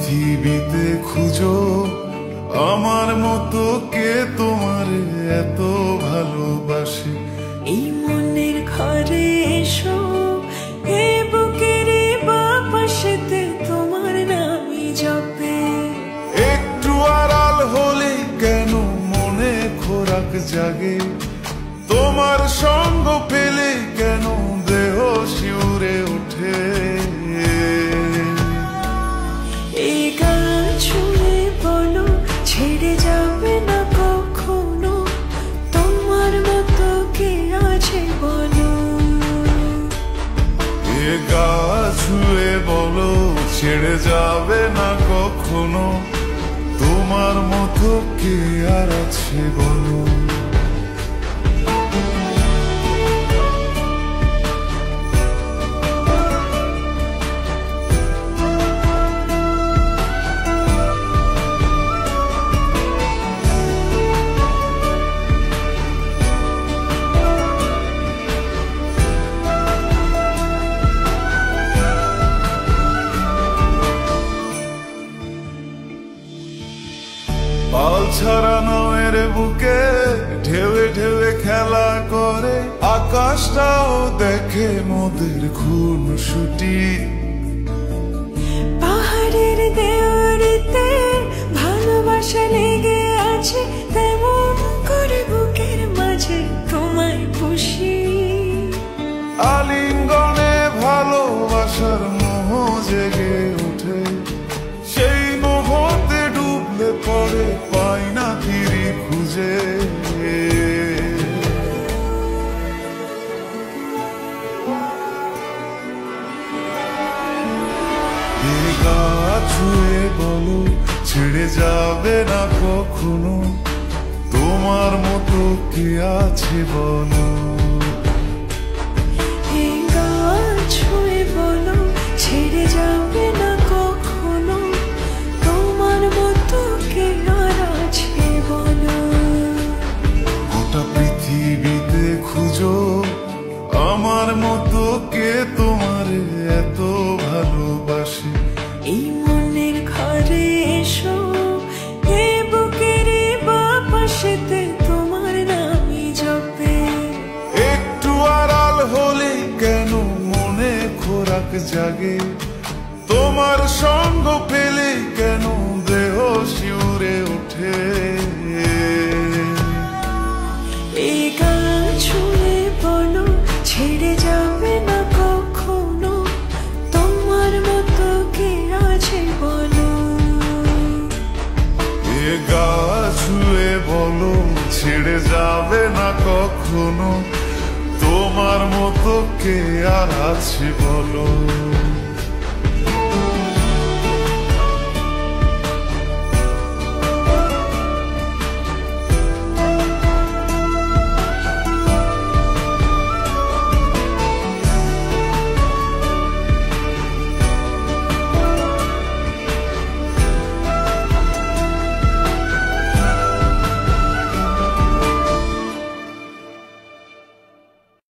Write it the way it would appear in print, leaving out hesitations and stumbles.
পৃথিবীতে খুঁজো আমার মতো কে তোমার এত ভালোবাসে। এই মনের ঘরে এসো, এ বুকের বাপাশেতে তোমার নামই জপে। একটু আড়াল হলে কেন মনে খোরাক জাগে, তোমার সঙ্গ পেলে কেন দেহ শিউরে ওঠে। এই গান শুনে বলো ছেড়ে যাবে না কখনো, তোমার মতো কে আছে বলো। এ গা ছুঁয়ে বলো ছেড়ে যাবে না কখনো, তোমার মতো কে আর আছে বলো। পাল ছাড়া নয়ের বুকে ঢেউে ঢেউে খেলা করে, আকাশটাও দেখে মোদের খুনসুটি। পাহাড়ের দেওয়ারিতে ভালোবাসা লেগে আছে, তেমন করে বুকের মাঝে তোমায় খুশি। আলিঙ্গনে ভালোবাসার মোহ জেগে ওঠে, সেই মোহতে ডুবলে পরে পাই না তীরি খুঁজে। গা ছুঁয়ে বলো ছেড়ে যাবে না কখনো, তোমার মতো কে আছে বলো। এই গান ছুঁয়ে বলো ছেড়ে যাবে না কখনো, তোমার মতো কে আর আছে বলো। গোটা পৃথিবীতে খুঁজো আমার মতো কে তোমার এত ভালোবাসে। এই মনের ঘরে এসো, এ বুকের বাপাশেতে তোমার নামই জপে। একটু আড়াল হলে কেন মনে খোরাক জাগে, তোমার সঙ্গ পেলে কেন দেহ শিউরে ওঠে। এই গান ছুঁয়ে বলো ছেড়ে যাবে না কখনো, তোমার মতো কে আছে বলো। এ গা ছুঁয়ে বলো ছেড়ে যাবে না কখনো, তোমার মতো কে আর আছে বলো।